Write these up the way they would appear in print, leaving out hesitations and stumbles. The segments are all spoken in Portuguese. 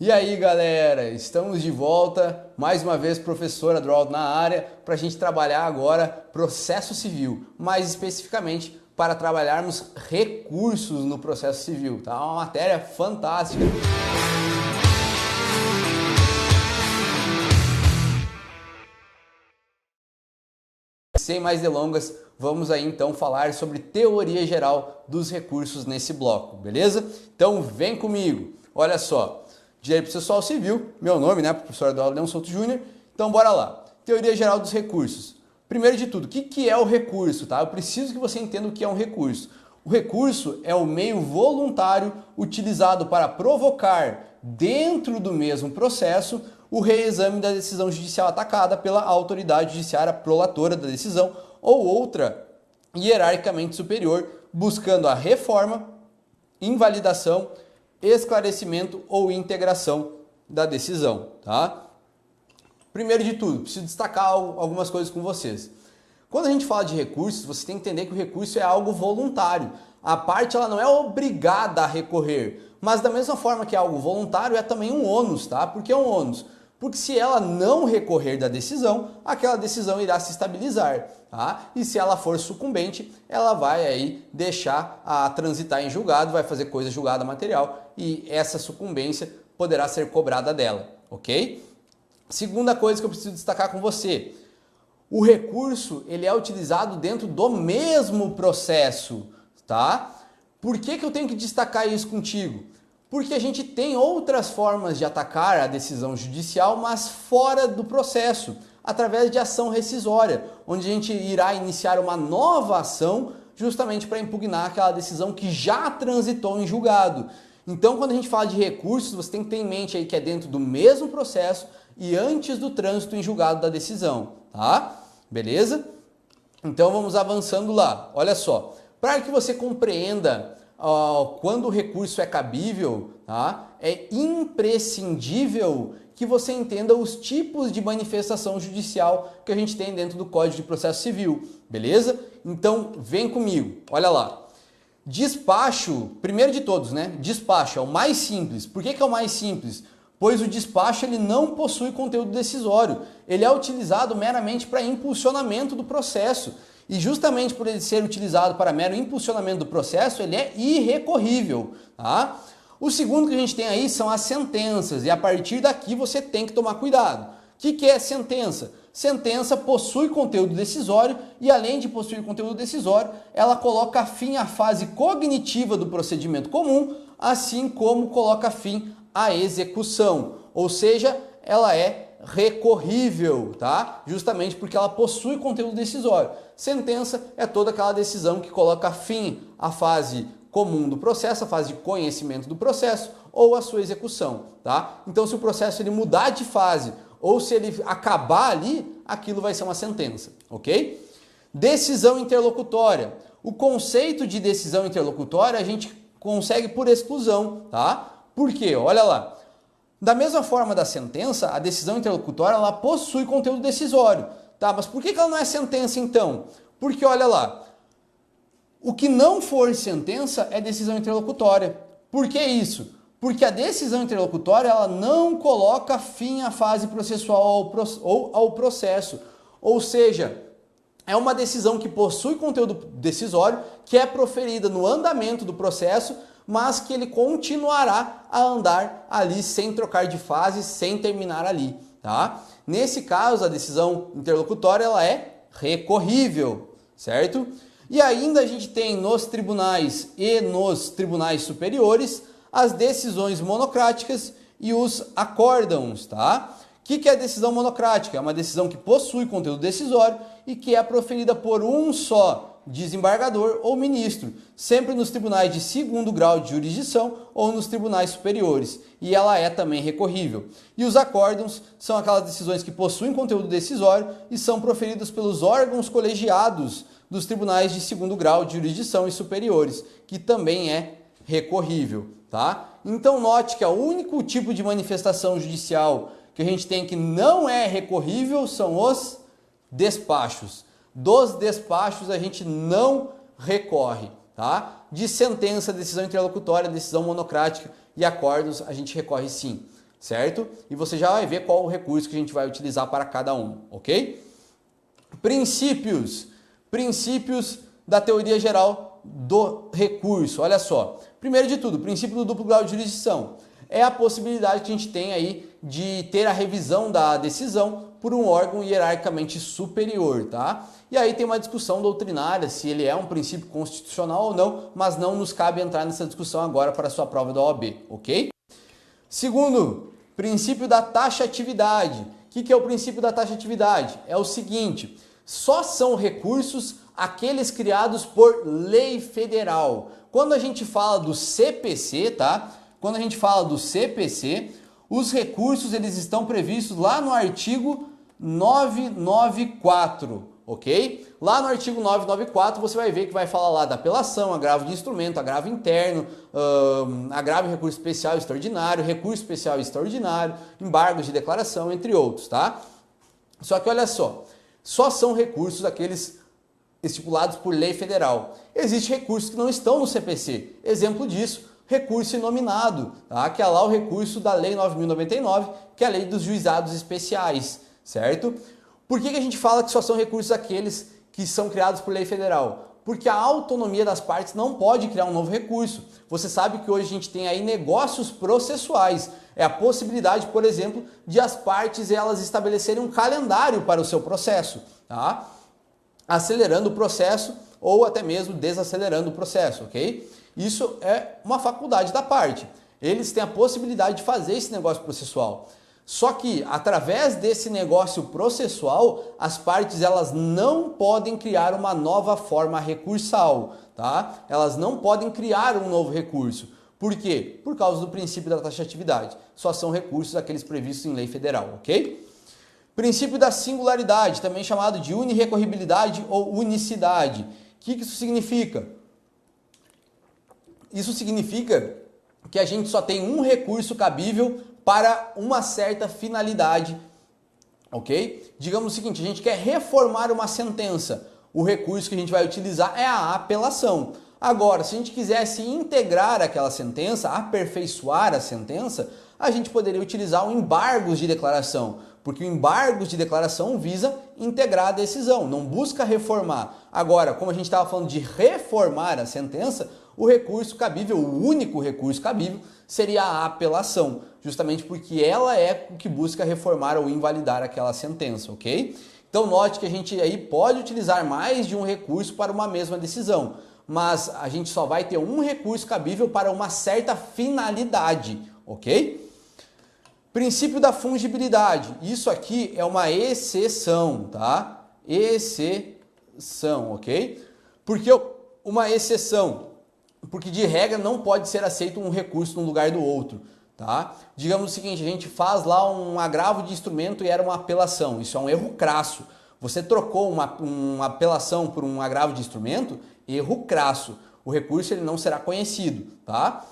E aí galera, estamos de volta, mais uma vez professor Adroaldo na área, para a gente trabalhar agora processo civil, mais especificamente para trabalharmos recursos no processo civil, tá? Uma matéria fantástica. Sem mais delongas, vamos aí então falar sobre teoria geral dos recursos nesse bloco, beleza? Então vem comigo, olha só. Direito Processual Civil, meu nome, né, professor Adroaldo Leão Souto Júnior. Então bora lá. Teoria geral dos recursos. Primeiro de tudo, o que é o recurso, tá? Eu preciso que você entenda o que é um recurso. O recurso é o meio voluntário utilizado para provocar, dentro do mesmo processo, o reexame da decisão judicial atacada pela autoridade judiciária prolatora da decisão ou outra hierarquicamente superior, buscando a reforma, invalidação, esclarecimento ou integração da decisão, tá? Primeiro de tudo, preciso destacar algumas coisas com vocês. Quando a gente fala de recursos, você tem que entender que o recurso é algo voluntário. A parte ela não é obrigada a recorrer, mas da mesma forma que é algo voluntário, é também um ônus, tá? Por que um ônus? Porque se ela não recorrer da decisão, aquela decisão irá se estabilizar, tá? E se ela for sucumbente, ela vai aí deixar a transitar em julgado, vai fazer coisa julgada material e essa sucumbência poderá ser cobrada dela, ok? Segunda coisa que eu preciso destacar com você, o recurso ele é utilizado dentro do mesmo processo, tá? Por que eu tenho que destacar isso contigo? Porque a gente tem outras formas de atacar a decisão judicial, mas fora do processo, através de ação rescisória, onde a gente irá iniciar uma nova ação justamente para impugnar aquela decisão que já transitou em julgado. Então, quando a gente fala de recursos, você tem que ter em mente aí que é dentro do mesmo processo e antes do trânsito em julgado da decisão, tá? Beleza? Então, vamos avançando lá. Olha só, para que você compreenda quando o recurso é cabível, tá? É imprescindível que você entenda os tipos de manifestação judicial que a gente tem dentro do Código de Processo Civil, beleza? Então, vem comigo, olha lá. Despacho, primeiro de todos, né? Despacho é o mais simples. Por que é o mais simples? Pois o despacho ele não possui conteúdo decisório. Ele é utilizado meramente para impulsionamento do processo. E justamente por ele ser utilizado para mero impulsionamento do processo, ele é irrecorrível, tá? O segundo que a gente tem aí são as sentenças, e a partir daqui você tem que tomar cuidado. O que é sentença? Sentença possui conteúdo decisório e além de possuir conteúdo decisório, ela coloca fim à fase cognitiva do procedimento comum, assim como coloca fim à execução, ou seja, ela é recorrível, tá? Justamente porque ela possui conteúdo decisório. Sentença é toda aquela decisão que coloca fim à fase comum do processo, a fase de conhecimento do processo ou a sua execução, tá? Então, se o processo ele mudar de fase ou se ele acabar ali, aquilo vai ser uma sentença, ok? Decisão interlocutória. O conceito de decisão interlocutória a gente consegue por exclusão, tá? Por quê? Olha lá. Da mesma forma da sentença, a decisão interlocutória ela possui conteúdo decisório. Tá? Mas por que ela não é sentença então? Porque olha lá, o que não for sentença é decisão interlocutória. Por que isso? Porque a decisão interlocutória ela não coloca fim à fase processual ou ao processo. Ou seja, é uma decisão que possui conteúdo decisório, que é proferida no andamento do processo, mas que ele continuará a andar ali sem trocar de fase, sem terminar ali, tá? Nesse caso, a decisão interlocutória ela é recorrível, certo? E ainda a gente tem nos tribunais e nos tribunais superiores as decisões monocráticas e os acórdãos, tá? O que é a decisão monocrática? É uma decisão que possui conteúdo decisório e que é proferida por um só desembargador ou ministro, sempre nos tribunais de segundo grau de jurisdição ou nos tribunais superiores, e ela é também recorrível. E os acórdãos são aquelas decisões que possuem conteúdo decisório e são proferidas pelos órgãos colegiados dos tribunais de segundo grau de jurisdição e superiores, que também é recorrível, tá? Então note que o único tipo de manifestação judicial que a gente tem que não é recorrível são os despachos. Dos despachos a gente não recorre, tá? De sentença, decisão interlocutória, decisão monocrática e acordos a gente recorre sim, certo? E você já vai ver qual o recurso que a gente vai utilizar para cada um, ok? Princípios da teoria geral do recurso. Olha só, primeiro de tudo, o princípio do duplo grau de jurisdição é a possibilidade que a gente tem aí de ter a revisão da decisão por um órgão hierarquicamente superior, tá? E aí tem uma discussão doutrinária se ele é um princípio constitucional ou não, mas não nos cabe entrar nessa discussão agora para a sua prova da OAB, ok? Segundo, princípio da taxatividade. O que é o princípio da taxatividade? É o seguinte, só são recursos aqueles criados por lei federal. Quando a gente fala do CPC, tá? Quando a gente fala do CPC, os recursos eles estão previstos lá no artigo 994, ok? Lá no artigo 994 você vai ver que vai falar lá da apelação, agravo de instrumento, agravo interno, agravo em recurso especial e extraordinário, recurso especial e extraordinário, embargos de declaração, entre outros, tá? Só que olha só são recursos aqueles estipulados por lei federal. Existem recursos que não estão no CPC. Exemplo disso, recurso inominado, tá? Que é lá o recurso da Lei 9.099, que é a Lei dos Juizados Especiais, certo? Por que a gente fala que só são recursos aqueles que são criados por lei federal? Porque a autonomia das partes não pode criar um novo recurso. Você sabe que hoje a gente tem aí negócios processuais. É a possibilidade, por exemplo, de as partes elas estabelecerem um calendário para o seu processo, tá? Acelerando o processo ou até mesmo desacelerando o processo, ok? Isso é uma faculdade da parte. Eles têm a possibilidade de fazer esse negócio processual. Só que, através desse negócio processual, as partes elas não podem criar uma nova forma recursal, tá? Elas não podem criar um novo recurso. Por quê? Por causa do princípio da taxatividade. Só são recursos aqueles previstos em lei federal, ok? Princípio da singularidade, também chamado de unirrecorribilidade ou unicidade. O que isso significa? Isso significa que a gente só tem um recurso cabível para uma certa finalidade, ok? Digamos o seguinte, a gente quer reformar uma sentença. O recurso que a gente vai utilizar é a apelação. Agora, se a gente quisesse integrar aquela sentença, aperfeiçoar a sentença, a gente poderia utilizar o embargos de declaração, porque o embargos de declaração visa integrar a decisão, não busca reformar. Agora, como a gente estava falando de reformar a sentença, o recurso cabível, o único recurso cabível, seria a apelação, justamente porque ela é o que busca reformar ou invalidar aquela sentença, ok? Então note que a gente aí pode utilizar mais de um recurso para uma mesma decisão, mas a gente só vai ter um recurso cabível para uma certa finalidade, ok? Princípio da fungibilidade. Isso aqui é uma exceção, tá? Exceção, ok? Por que uma exceção? Porque de regra não pode ser aceito um recurso no lugar do outro, tá? Digamos o seguinte, a gente faz lá um agravo de instrumento e era uma apelação. Isso é um erro crasso. Você trocou uma apelação por um agravo de instrumento, erro crasso. O recurso ele não será conhecido, tá?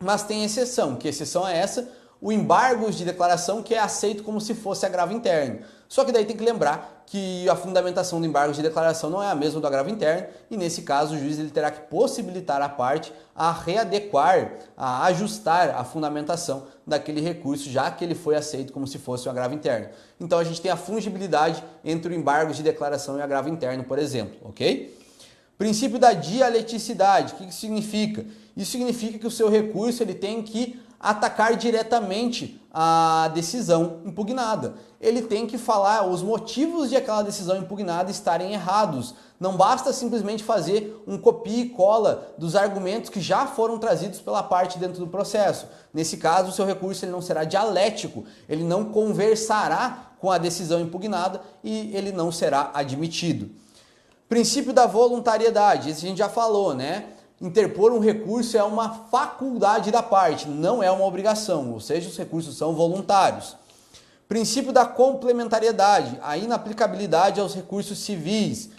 Mas tem exceção. Que exceção é essa? O embargos de declaração que é aceito como se fosse agravo interno. Só que daí tem que lembrar que a fundamentação do embargo de declaração não é a mesma do agravo interno e nesse caso o juiz ele terá que possibilitar a parte a readequar, a ajustar a fundamentação daquele recurso, já que ele foi aceito como se fosse um agravo interno. Então a gente tem a fungibilidade entre o embargo de declaração e o agravo interno, por exemplo, ok? Princípio da dialeticidade, o que isso significa? Isso significa que o seu recurso ele tem que atacar diretamente a decisão impugnada. Ele tem que falar os motivos de aquela decisão impugnada estarem errados. Não basta simplesmente fazer um copia e cola dos argumentos que já foram trazidos pela parte dentro do processo. Nesse caso, o seu recurso ele não será dialético, ele não conversará com a decisão impugnada e ele não será admitido. Princípio da voluntariedade, esse a gente já falou, né? Interpor um recurso é uma faculdade da parte, não é uma obrigação, ou seja, os recursos são voluntários. Princípio da complementariedade, a inaplicabilidade aos recursos civis.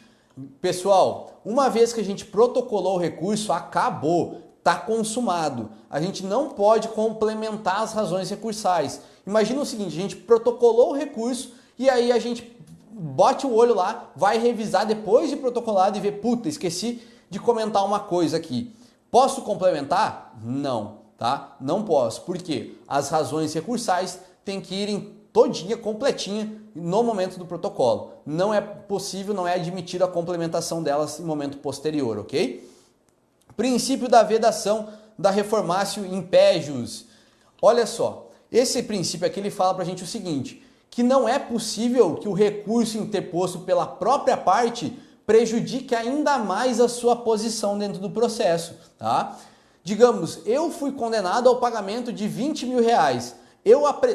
Pessoal, uma vez que a gente protocolou o recurso, acabou, está consumado. A gente não pode complementar as razões recursais. Imagina o seguinte, a gente protocolou o recurso e aí a gente bote o olho lá, vai revisar depois de protocolado e ver, puta, esqueci de comentar uma coisa aqui. Posso complementar? Não, tá? Não posso. Por quê? As razões recursais têm que irem todinha, completinha, no momento do protocolo. Não é possível, não é admitido a complementação delas em momento posterior, ok? Princípio da vedação da reformatio impejus. Olha só, esse princípio aqui ele fala pra gente o seguinte, que não é possível que o recurso interposto pela própria parte prejudique ainda mais a sua posição dentro do processo, tá? Digamos, eu fui condenado ao pagamento de 20 mil reais.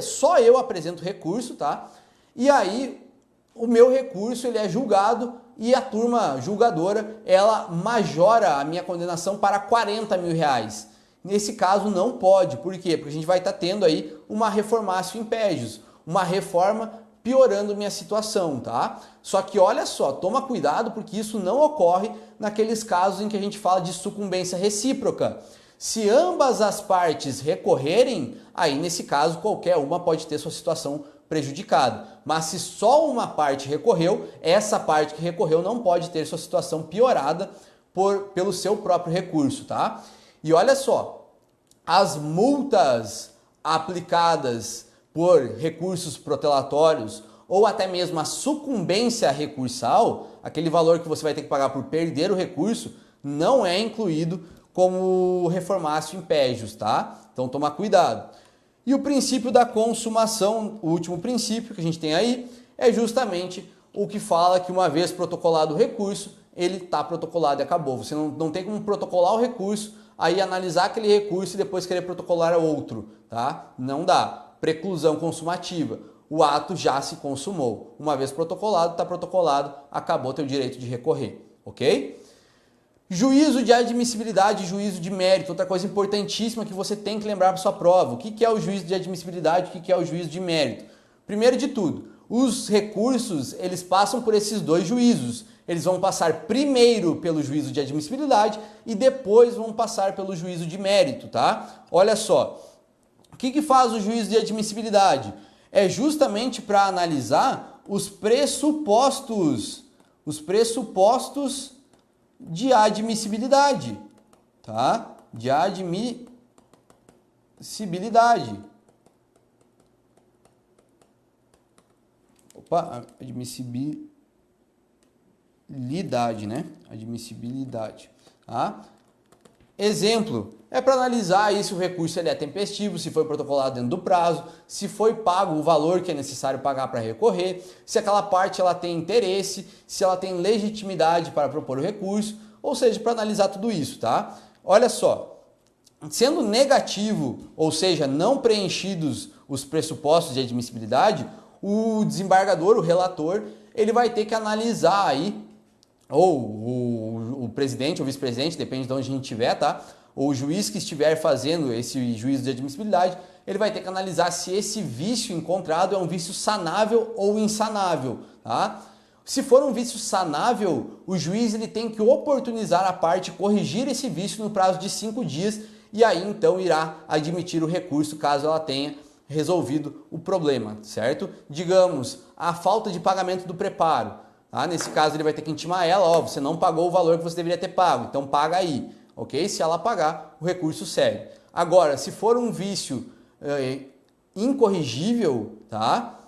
Só eu apresento recurso, tá? E aí o meu recurso ele é julgado e a turma julgadora ela majora a minha condenação para 40 mil reais. Nesse caso não pode, por quê? Porque a gente vai estar tendo aí uma reformatio impejus, uma reforma piorando minha situação, tá? Só que olha só, toma cuidado porque isso não ocorre naqueles casos em que a gente fala de sucumbência recíproca. Se ambas as partes recorrerem, aí nesse caso qualquer uma pode ter sua situação prejudicada. Mas se só uma parte recorreu, essa parte que recorreu não pode ter sua situação piorada pelo seu próprio recurso, tá? E olha só, as multas aplicadas por recursos protelatórios ou até mesmo a sucumbência recursal, aquele valor que você vai ter que pagar por perder o recurso, não é incluído como reformatio impejus, tá? Então toma cuidado. E o princípio da consumação, o último princípio que a gente tem aí, é justamente o que fala que uma vez protocolado o recurso, ele está protocolado e acabou. Você não tem como protocolar o recurso, aí analisar aquele recurso e depois querer protocolar outro, tá? Não dá. Preclusão consumativa. O ato já se consumou. Uma vez protocolado, está protocolado, acabou teu direito de recorrer, ok? Juízo de admissibilidade e juízo de mérito, outra coisa importantíssima que você tem que lembrar para sua prova. O que é o juízo de admissibilidade e o que é o juízo de mérito? Primeiro de tudo, os recursos eles passam por esses dois juízos. Eles vão passar primeiro pelo juízo de admissibilidade e depois vão passar pelo juízo de mérito, tá? Olha só, o que faz o juízo de admissibilidade? É justamente para analisar os pressupostos de admissibilidade, tá? De admissibilidade. Admissibilidade, né? Admissibilidade, tá? Exemplo, é para analisar aí se o recurso ele é tempestivo, se foi protocolado dentro do prazo, se foi pago o valor que é necessário pagar para recorrer, se aquela parte ela tem interesse, se ela tem legitimidade para propor o recurso, ou seja, para analisar tudo isso, tá? Olha só, sendo negativo, ou seja, não preenchidos os pressupostos de admissibilidade, o desembargador, o relator, ele vai ter que analisar aí ou o presidente ou vice-presidente, depende de onde a gente estiver, tá? Ou o juiz que estiver fazendo esse juízo de admissibilidade, ele vai ter que analisar se esse vício encontrado é um vício sanável ou insanável, tá? Se for um vício sanável, o juiz ele tem que oportunizar a parte corrigir esse vício no prazo de 5 dias e aí então irá admitir o recurso caso ela tenha resolvido o problema, certo? Digamos, a falta de pagamento do preparo. Ah, nesse caso ele vai ter que intimar ela, ó, você não pagou o valor que você deveria ter pago, então paga aí, ok? Se ela pagar, o recurso segue. Agora, se for um vício incorrigível, tá?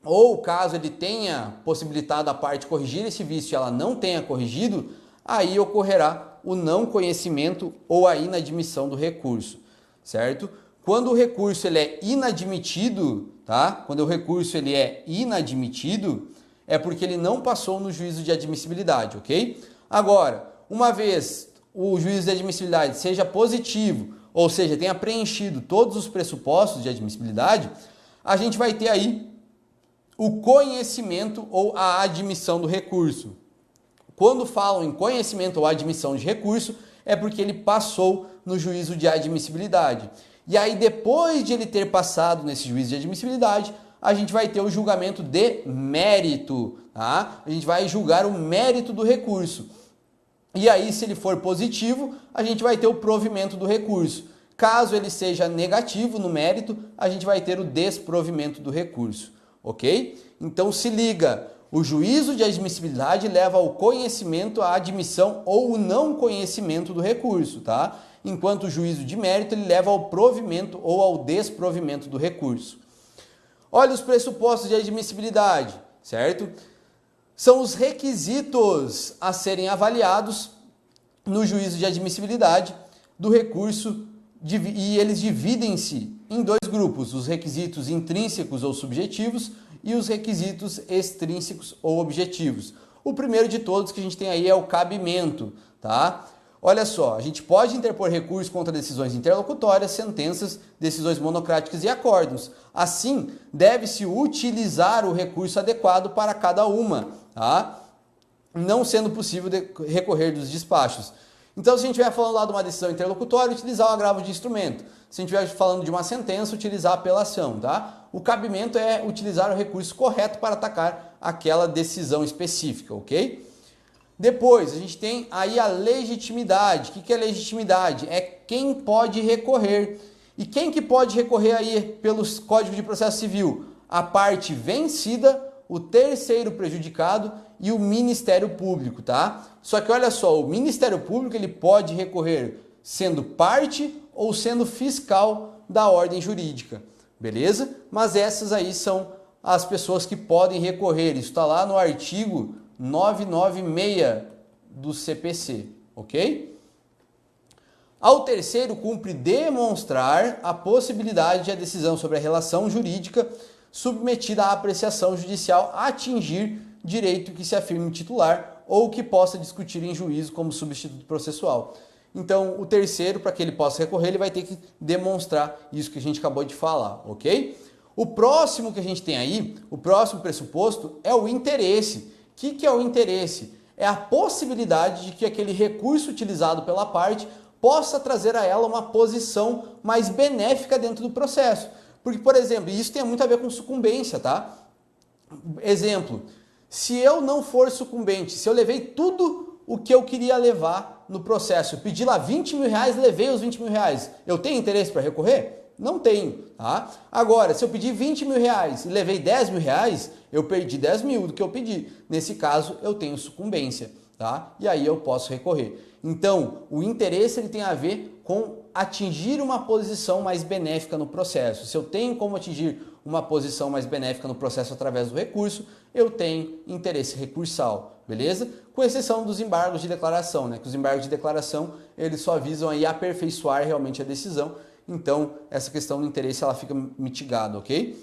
Ou caso ele tenha possibilitado a parte corrigir esse vício e ela não tenha corrigido, aí ocorrerá o não conhecimento ou a inadmissão do recurso, certo? Quando o recurso ele é inadmitido, tá? Quando o recurso ele é inadmitido, é porque ele não passou no juízo de admissibilidade, ok? Agora, uma vez o juízo de admissibilidade seja positivo, ou seja, tenha preenchido todos os pressupostos de admissibilidade, a gente vai ter aí o conhecimento ou a admissão do recurso. Quando falam em conhecimento ou admissão de recurso, é porque ele passou no juízo de admissibilidade. E aí, depois de ele ter passado nesse juízo de admissibilidade, a gente vai ter o julgamento de mérito, tá? A gente vai julgar o mérito do recurso. E aí, se ele for positivo, a gente vai ter o provimento do recurso. Caso ele seja negativo no mérito, a gente vai ter o desprovimento do recurso, ok? Então se liga, O juízo de admissibilidade leva ao conhecimento, à admissão ou o não conhecimento do recurso, tá? Enquanto o juízo de mérito ele leva ao provimento ou ao desprovimento do recurso. Olha os pressupostos de admissibilidade, certo? São os requisitos a serem avaliados no juízo de admissibilidade do recurso e eles dividem-se em dois grupos, os requisitos intrínsecos ou subjetivos e os requisitos extrínsecos ou objetivos. O primeiro de todos que a gente tem aí é o cabimento, tá? Olha só, a gente pode interpor recurso contra decisões interlocutórias, sentenças, decisões monocráticas e acórdãos. Assim, deve-se utilizar o recurso adequado para cada uma, tá? Não sendo possível recorrer dos despachos. Então, se a gente estiver falando lá de uma decisão interlocutória, utilizar o agravo de instrumento. Se a gente estiver falando de uma sentença, utilizar a apelação, tá? O cabimento é utilizar o recurso correto para atacar aquela decisão específica, ok? Depois, a gente tem aí a legitimidade. O que é legitimidade? É quem pode recorrer. E quem que pode recorrer aí pelos Códigos de Processo Civil? A parte vencida, o terceiro prejudicado e o Ministério Público, tá? Só que olha só, o Ministério Público ele pode recorrer sendo parte ou sendo fiscal da ordem jurídica, beleza? Mas essas aí são as pessoas que podem recorrer. Isso está lá no artigo 996 do CPC, ok? Ao terceiro, cumpre demonstrar a possibilidade de a decisão sobre a relação jurídica submetida à apreciação judicial atingir direito que se afirme titular ou que possa discutir em juízo como substituto processual. Então, o terceiro, para que ele possa recorrer, ele vai ter que demonstrar isso que a gente acabou de falar, ok? O próximo que a gente tem aí, o próximo pressuposto é o interesse. O que é o interesse? É a possibilidade de que aquele recurso utilizado pela parte possa trazer a ela uma posição mais benéfica dentro do processo. Porque, por exemplo, isso tem muito a ver com sucumbência, tá? Exemplo, se eu não for sucumbente, se eu levei tudo o que eu queria levar no processo, eu pedi lá 20 mil reais, levei os 20 mil reais, eu tenho interesse para recorrer? Não tenho, tá? Agora, se eu pedir 20 mil reais e levei 10 mil reais, eu perdi 10 mil do que eu pedi. Nesse caso, eu tenho sucumbência, tá? E aí eu posso recorrer. Então, o interesse ele tem a ver com atingir uma posição mais benéfica no processo. Se eu tenho como atingir uma posição mais benéfica no processo através do recurso, eu tenho interesse recursal, beleza? Com exceção dos embargos de declaração, né? Que os embargos de declaração, eles só visam aí aperfeiçoar realmente a decisão. Então, essa questão do interesse, ela fica mitigada, ok?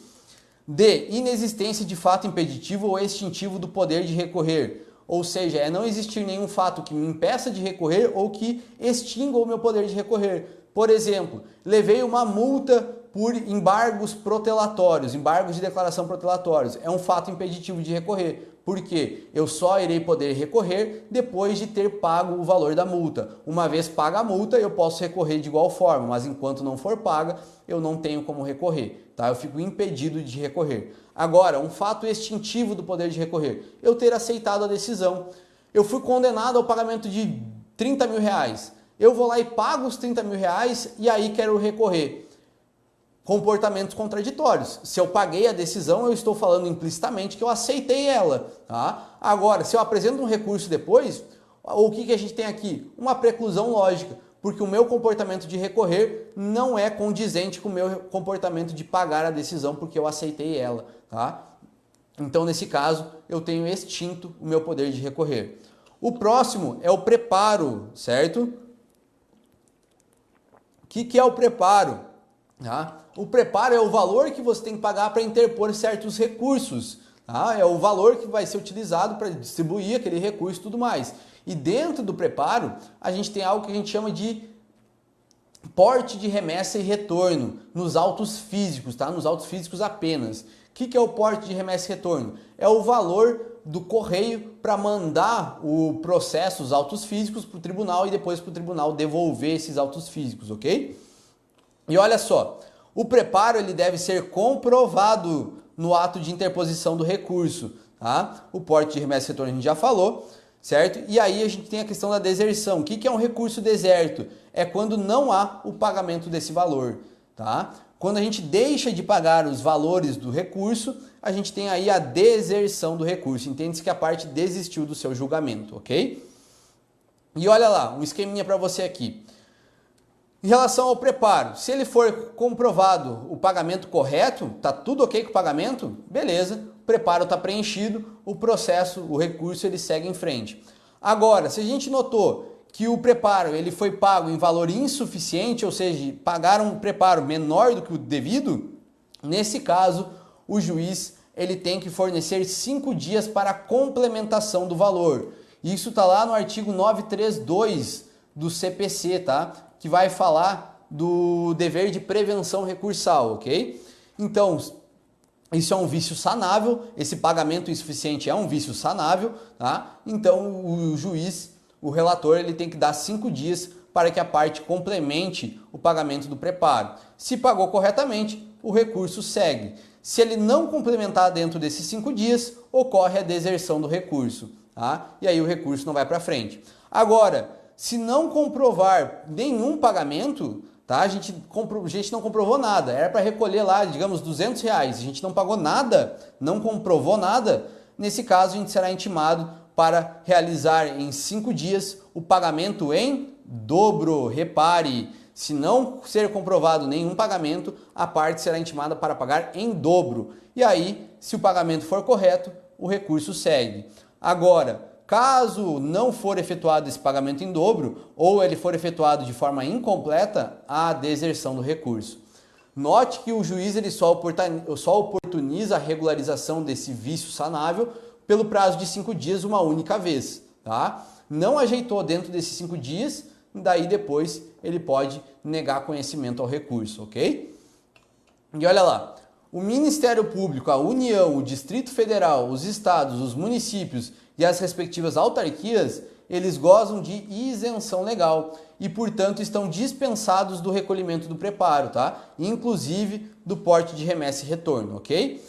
D. Inexistência de fato impeditivo ou extintivo do poder de recorrer. Ou seja, é não existir nenhum fato que me impeça de recorrer ou que extinga o meu poder de recorrer. Por exemplo, levei uma multa por embargos protelatórios, embargos de declaração protelatórios. É um fato impeditivo de recorrer. Por quê? Eu só irei poder recorrer depois de ter pago o valor da multa. Uma vez paga a multa, eu posso recorrer de igual forma, mas enquanto não for paga, eu não tenho como recorrer, tá? Eu fico impedido de recorrer. Agora, um fato extintivo do poder de recorrer, eu ter aceitado a decisão. Eu fui condenado ao pagamento de 30 mil reais. Eu vou lá e pago os 30 mil reais e aí quero recorrer. Comportamentos contraditórios. Se eu paguei a decisão, eu estou falando implicitamente que eu aceitei ela, tá? Agora, se eu apresento um recurso depois, o que a gente tem aqui? Uma preclusão lógica, porque o meu comportamento de recorrer não é condizente com o meu comportamento de pagar a decisão porque eu aceitei ela, tá? Então, nesse caso, eu tenho extinto o meu poder de recorrer. O próximo é o preparo, certo? O que é o preparo? Tá? O preparo é o valor que você tem que pagar para interpor certos recursos. Tá? É o valor que vai ser utilizado para distribuir aquele recurso e tudo mais. E dentro do preparo, a gente tem algo que a gente chama de porte de remessa e retorno nos autos físicos, tá? Nos autos físicos apenas. O que é o porte de remessa e retorno? É o valor do correio para mandar o processo, os autos físicos para o tribunal e depois para o tribunal devolver esses autos físicos, ok? E olha só, o preparo ele deve ser comprovado no ato de interposição do recurso, tá? O porte de remessa e retorno a gente já falou, certo? E aí a gente tem a questão da deserção. O que é um recurso deserto? É quando não há o pagamento desse valor, tá? Quando a gente deixa de pagar os valores do recurso, a gente tem aí a deserção do recurso. Entende-se que a parte desistiu do seu julgamento, ok? E olha lá, um esqueminha para você aqui. Em relação ao preparo, se ele for comprovado o pagamento correto, tá tudo ok com o pagamento, beleza, o preparo está preenchido, o processo, o recurso, ele segue em frente. Agora, se a gente notou que o preparo ele foi pago em valor insuficiente, ou seja, pagaram um preparo menor do que o devido, nesse caso, o juiz ele tem que fornecer 5 dias para a complementação do valor. Isso está lá no artigo 932 do CPC, tá? Que vai falar do dever de prevenção recursal, ok? Então, isso é um vício sanável, esse pagamento insuficiente é um vício sanável, tá? Então, o juiz, o relator, ele tem que dar 5 dias para que a parte complemente o pagamento do preparo. Se pagou corretamente, o recurso segue. Se ele não complementar dentro desses 5 dias, ocorre a deserção do recurso, tá? E aí o recurso não vai para frente. Agora, se não comprovar nenhum pagamento, tá? A gente não comprovou nada, era para recolher lá, digamos, R$200, a gente não pagou nada, não comprovou nada, nesse caso a gente será intimado para realizar em 5 dias o pagamento em dobro. Repare, se não ser comprovado nenhum pagamento, a parte será intimada para pagar em dobro. E aí, se o pagamento for correto, o recurso segue. Agora, caso não for efetuado esse pagamento em dobro, ou ele for efetuado de forma incompleta, há a deserção do recurso. Note que o juiz ele só oportuniza a regularização desse vício sanável pelo prazo de 5 dias uma única vez, tá? Não ajeitou dentro desses 5 dias, daí depois ele pode negar conhecimento ao recurso, ok? E olha lá, o Ministério Público, a União, o Distrito Federal, os estados, os municípios e as respectivas autarquias, eles gozam de isenção legal e, portanto, estão dispensados do recolhimento do preparo, tá? Inclusive do porte de remessa e retorno, ok?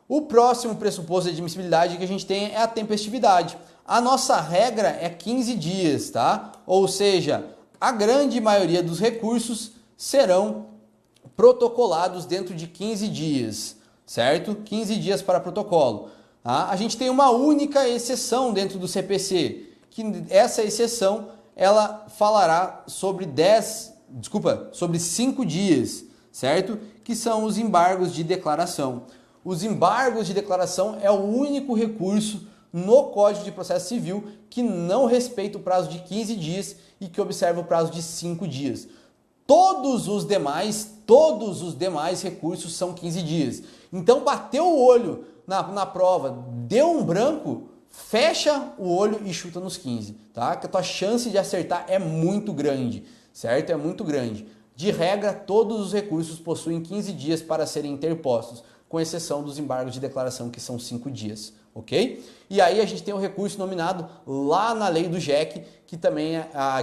O próximo pressuposto de admissibilidade que a gente tem é a tempestividade. A nossa regra é 15 dias, tá? Ou seja, a grande maioria dos recursos serão protocolados dentro de 15 dias, certo? 15 dias para protocolo. Tá? A gente tem uma única exceção dentro do CPC, que essa exceção ela falará sobre 5 dias, certo? Que são os embargos de declaração. Os embargos de declaração é o único recurso no Código de Processo Civil que não respeita o prazo de 15 dias e que observa o prazo de 5 dias. Todos os demais recursos são 15 dias. Então, bateu o olho na prova, deu um branco, fecha o olho e chuta nos 15, tá? Que a tua chance de acertar é muito grande, certo? É muito grande. De regra, todos os recursos possuem 15 dias para serem interpostos, com exceção dos embargos de declaração, que são 5 dias, ok? E aí a gente tem o recurso nominado lá na lei do JEC, que também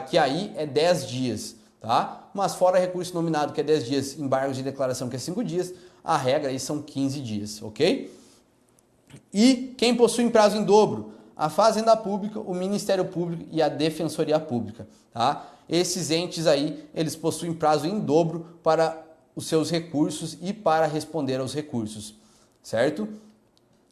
que aí é 10 dias, tá? Mas fora recurso nominado, que é 10 dias, embargos de declaração, que é 5 dias, a regra aí são 15 dias, ok? E quem possui em prazo em dobro? A Fazenda Pública, o Ministério Público e a Defensoria Pública, tá? Esses entes aí, eles possuem prazo em dobro para os seus recursos e para responder aos recursos, certo?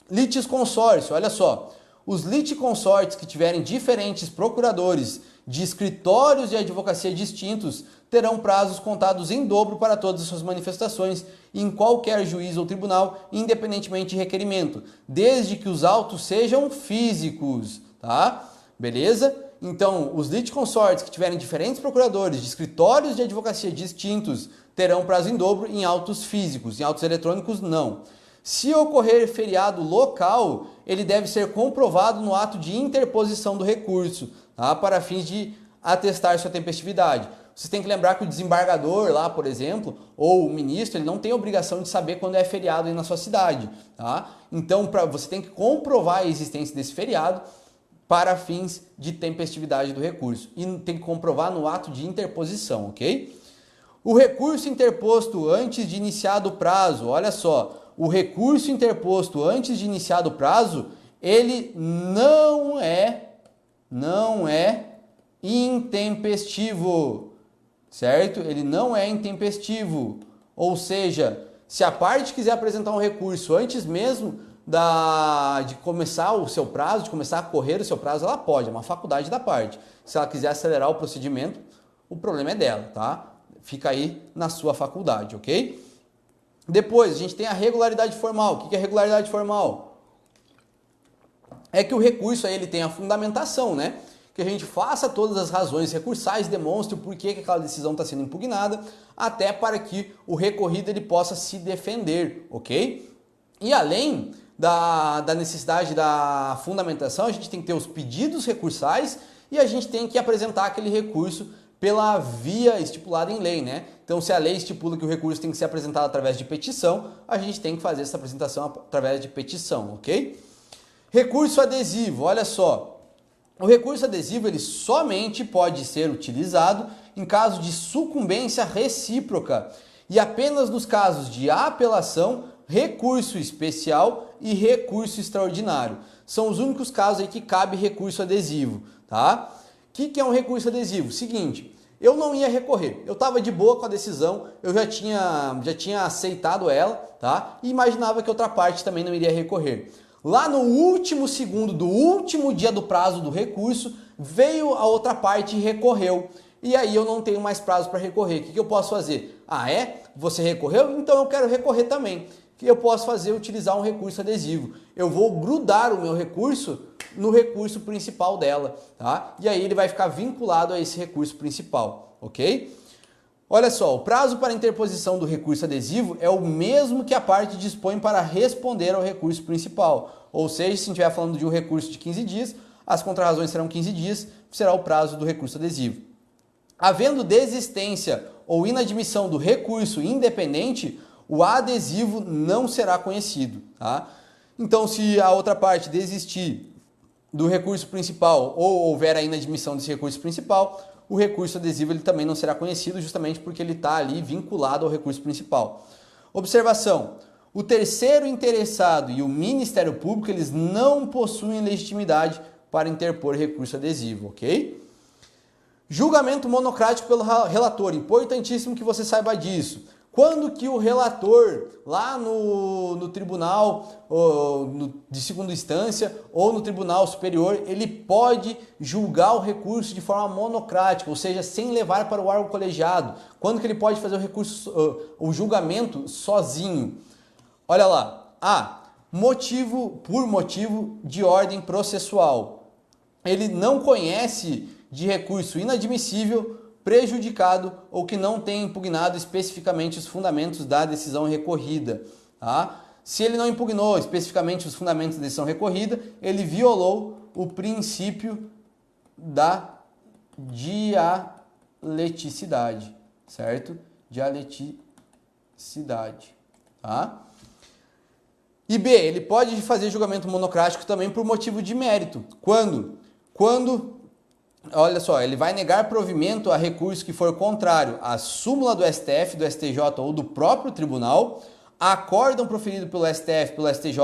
Litisconsórcio, olha só, os litisconsórcios que tiverem diferentes procuradores de escritórios de advocacia distintos terão prazos contados em dobro para todas as suas manifestações em qualquer juiz ou tribunal, independentemente de requerimento, desde que os autos sejam físicos, tá? Beleza? Então, os litisconsórcios que tiverem diferentes procuradores de escritórios de advocacia distintos terão prazo em dobro em autos físicos, em autos eletrônicos não. Se ocorrer feriado local, ele deve ser comprovado no ato de interposição do recurso, tá? Para fins de atestar sua tempestividade. Vocês têm que lembrar que o desembargador lá, por exemplo, ou o ministro, ele não tem obrigação de saber quando é feriado aí na sua cidade, tá? Então, você tem que comprovar a existência desse feriado para fins de tempestividade do recurso. E tem que comprovar no ato de interposição, ok? O recurso interposto antes de iniciado o prazo, olha só, o recurso interposto antes de iniciado o prazo, ele não é intempestivo, certo? Ele não é intempestivo, ou seja, se a parte quiser apresentar um recurso antes mesmo de começar o seu prazo, de começar a correr o seu prazo, ela pode, é uma faculdade da parte. Se ela quiser acelerar o procedimento, o problema é dela, tá? Fica aí na sua faculdade, ok? Depois, a gente tem a regularidade formal. O que é regularidade formal? É que o recurso aí, ele tem a fundamentação, né? Que a gente faça todas as razões recursais, demonstre o porquê que aquela decisão está sendo impugnada, até para que o recorrido ele possa se defender, ok? E além da necessidade da fundamentação, a gente tem que ter os pedidos recursais e a gente tem que apresentar aquele recurso pela via estipulada em lei, né? Então, se a lei estipula que o recurso tem que ser apresentado através de petição, a gente tem que fazer essa apresentação através de petição, ok? Recurso adesivo, olha só. O recurso adesivo ele somente pode ser utilizado em caso de sucumbência recíproca e apenas nos casos de apelação, recurso especial e recurso extraordinário. São os únicos casos aí que cabe recurso adesivo, tá? O que é um recurso adesivo? Seguinte, eu não ia recorrer, eu estava de boa com a decisão, eu já tinha aceitado ela, tá? E imaginava que outra parte também não iria recorrer. Lá no último segundo do último dia do prazo do recurso, veio a outra parte e recorreu. E aí eu não tenho mais prazo para recorrer. O que eu posso fazer? Ah, é? Você recorreu? Então eu quero recorrer também. O que eu posso fazer? Utilizar um recurso adesivo. Eu vou grudar o meu recurso no recurso principal dela, tá? E aí ele vai ficar vinculado a esse recurso principal, ok? Olha só, o prazo para interposição do recurso adesivo é o mesmo que a parte dispõe para responder ao recurso principal. Ou seja, se a gente estiver falando de um recurso de 15 dias, as contrarrazões serão 15 dias, será o prazo do recurso adesivo. Havendo desistência ou inadmissão do recurso independente, o adesivo não será conhecido, tá? Então, se a outra parte desistir do recurso principal ou houver a inadmissão desse recurso principal, o recurso adesivo ele também não será conhecido, justamente porque ele está ali vinculado ao recurso principal. Observação: o terceiro interessado e o Ministério Público eles não possuem legitimidade para interpor recurso adesivo, ok? Julgamento monocrático pelo relator, importantíssimo que você saiba disso. Quando que o relator, lá no tribunal de segunda instância ou no tribunal superior, ele pode julgar o recurso de forma monocrática, ou seja, sem levar para o órgão colegiado? Quando que ele pode fazer o julgamento sozinho? Olha lá. Por motivo de ordem processual. Ele não conhece de recurso inadmissível, prejudicado ou que não tenha impugnado especificamente os fundamentos da decisão recorrida. Tá? Se ele não impugnou especificamente os fundamentos da decisão recorrida, ele violou o princípio da dialeticidade, certo? Dialeticidade, tá? E B, ele pode fazer julgamento monocrático também por motivo de mérito. Quando, olha só, ele vai negar provimento a recurso que for contrário à súmula do STF, do STJ ou do próprio tribunal, acórdão proferido pelo STF, pelo STJ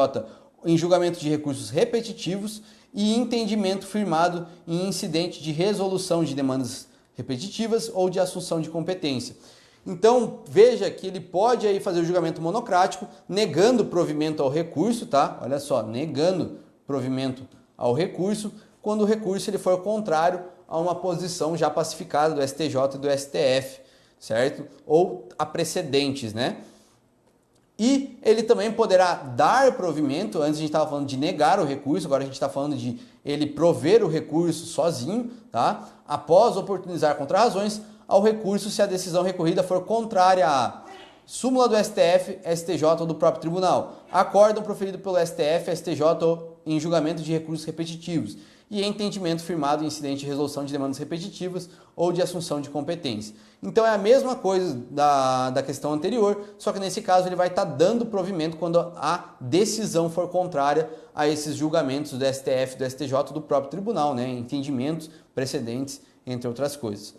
em julgamento de recursos repetitivos e entendimento firmado em incidente de resolução de demandas repetitivas ou de assunção de competência. Então, veja que ele pode aí fazer o julgamento monocrático negando provimento ao recurso, tá? Olha só, negando provimento ao recurso, quando o recurso ele for contrário a uma posição já pacificada do STJ e do STF, certo? Ou a precedentes, né? E ele também poderá dar provimento, antes a gente estava falando de negar o recurso, agora a gente está falando de ele prover o recurso sozinho, tá? Após oportunizar contrarrazões ao recurso se a decisão recorrida for contrária à súmula do STF, STJ ou do próprio tribunal, acórdão proferido pelo STF, STJ em julgamento de recursos repetitivos e entendimento firmado em incidente de resolução de demandas repetitivas ou de assunção de competência. Então é a mesma coisa da questão anterior, só que nesse caso ele vai estar dando provimento quando a decisão for contrária a esses julgamentos do STF, do STJ, do próprio tribunal, né? Entendimentos, precedentes, entre outras coisas.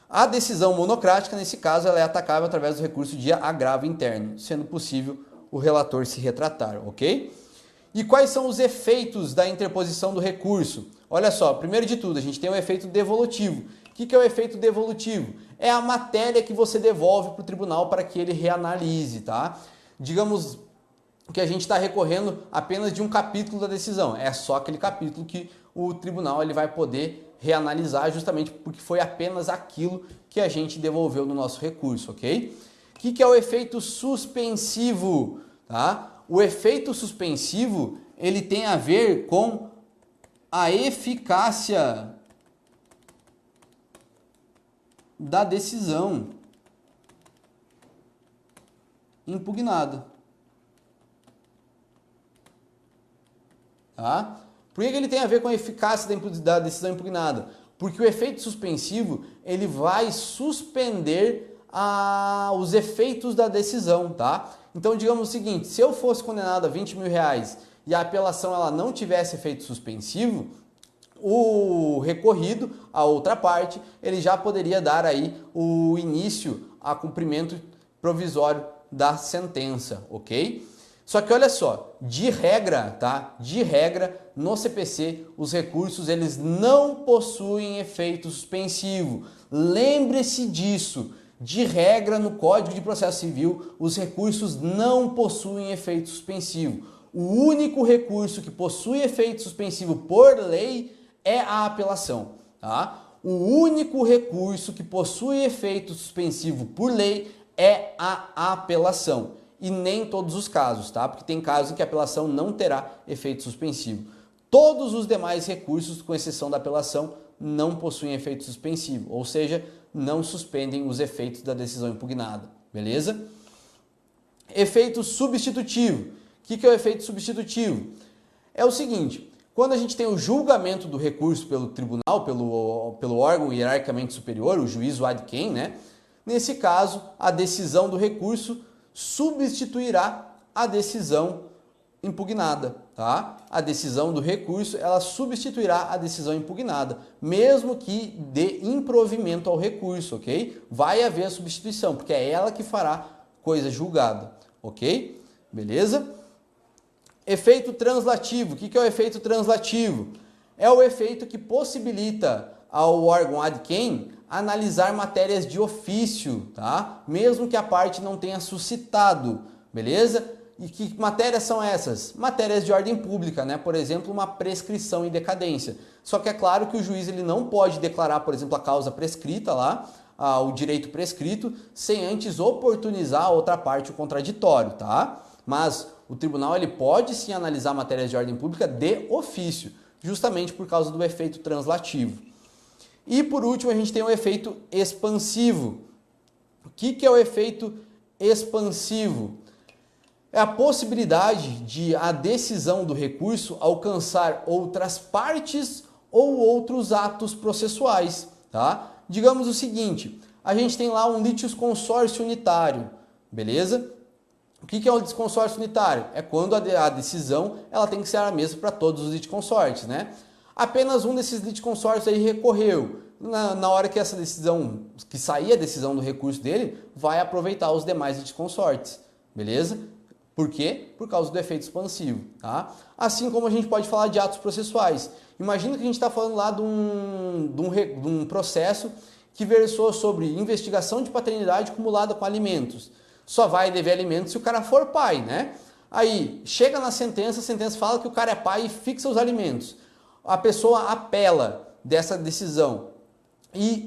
A decisão monocrática, nesse caso, ela é atacável através do recurso de agravo interno, sendo possível o relator se retratar, ok? E quais são os efeitos da interposição do recurso? Olha só, primeiro de tudo, a gente tem o efeito devolutivo. O que é o efeito devolutivo? É a matéria que você devolve para o tribunal para que ele reanalise, tá? digamos que a gente está recorrendo apenas de um capítulo da decisão. É só aquele capítulo que o tribunal ele vai poder reanalisar, justamente porque foi apenas aquilo que a gente devolveu no nosso recurso, ok? O que é o efeito suspensivo? Tá? O efeito suspensivo ele tem a ver com a eficácia da decisão impugnada. Tá? Por que ele tem a ver com a eficácia da decisão impugnada? Porque o efeito suspensivo ele vai suspender os efeitos da decisão, tá? Então, digamos o seguinte, se eu fosse condenado a 20 mil reais e a apelação ela não tivesse efeito suspensivo, o recorrido, a outra parte, ele já poderia dar aí o início a cumprimento provisório da sentença, ok? Só que olha só, de regra, tá? De regra, no CPC, os recursos eles não possuem efeito suspensivo. Lembre-se disso. De regra, no Código de Processo Civil, os recursos não possuem efeito suspensivo. O único recurso que possui efeito suspensivo por lei é a apelação, tá? O único recurso que possui efeito suspensivo por lei é a apelação. E nem todos os casos, tá? Porque tem casos em que a apelação não terá efeito suspensivo. Todos os demais recursos, com exceção da apelação, não possuem efeito suspensivo, ou seja, não suspendem os efeitos da decisão impugnada, beleza? Efeito substitutivo. O que é o efeito substitutivo? É o seguinte, quando a gente tem o julgamento do recurso pelo tribunal, pelo órgão hierarquicamente superior, o juízo ad quem, né? Nesse caso, a decisão do recurso substituirá a decisão impugnada, tá? A decisão do recurso, ela substituirá a decisão impugnada, mesmo que dê improvimento ao recurso, ok? Vai haver a substituição, porque é ela que fará coisa julgada, ok? Beleza? Efeito translativo. O que é o efeito translativo? É o efeito que possibilita ao órgão ad quem analisar matérias de ofício, tá? Mesmo que a parte não tenha suscitado, beleza? E que matérias são essas? Matérias de ordem pública, né? Por exemplo, uma prescrição em decadência. Só que é claro que o juiz ele não pode declarar, por exemplo, a causa prescrita lá, o direito prescrito, sem antes oportunizar a outra parte o contraditório, tá? Mas o tribunal ele pode sim analisar matérias de ordem pública de ofício, justamente por causa do efeito translativo. E por último a gente tem o efeito expansivo. O que é o efeito expansivo? É a possibilidade de a decisão do recurso alcançar outras partes ou outros atos processuais, tá? Digamos o seguinte, a gente tem lá um litisconsórcio unitário, beleza? O que é o litisconsórcio unitário? É quando a decisão ela tem que ser a mesma para todos os litisconsórcios, né? Apenas um desses litisconsórcios aí recorreu. Na hora que essa decisão, que sair a decisão do recurso dele, vai aproveitar os demais litisconsórcios, beleza? Por quê? Por causa do efeito expansivo, tá? Assim como a gente pode falar de atos processuais. Imagina que a gente está falando lá de um processo que versou sobre investigação de paternidade acumulada com alimentos. Só vai dever alimentos se o cara for pai, né? Aí, chega na sentença, a sentença fala que o cara é pai e fixa os alimentos. A pessoa apela dessa decisão e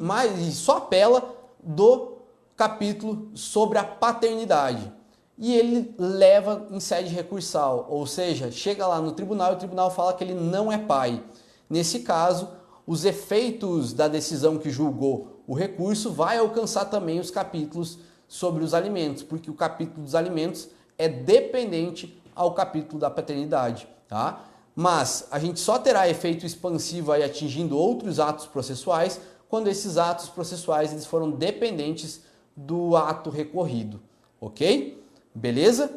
só apela do capítulo sobre a paternidade. E ele leva em sede recursal, ou seja, chega lá no tribunal e o tribunal fala que ele não é pai. Nesse caso, os efeitos da decisão que julgou o recurso vai alcançar também os capítulos sobre os alimentos, porque o capítulo dos alimentos é dependente ao capítulo da paternidade, tá? Mas a gente só terá efeito expansivo aí atingindo outros atos processuais quando esses atos processuais eles foram dependentes do ato recorrido, ok? Beleza?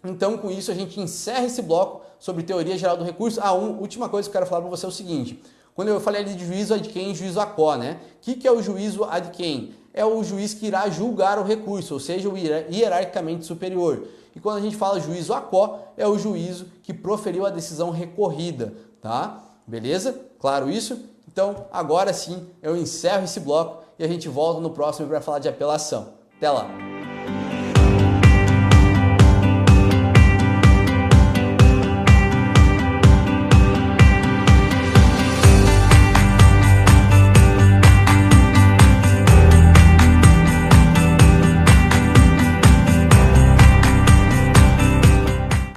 Então com isso a gente encerra esse bloco sobre teoria geral do recurso. Última coisa que eu quero falar para você é o seguinte, quando eu falei ali de juízo ad quem e juízo à quo, né? O que é o juízo ad quem? É o juiz que irá julgar o recurso, ou seja, o hierarquicamente superior. E quando a gente fala juízo à quo, é o juízo que proferiu a decisão recorrida, tá? Beleza? Claro isso? Então, agora sim, eu encerro esse bloco e a gente volta no próximo para falar de apelação. Até lá!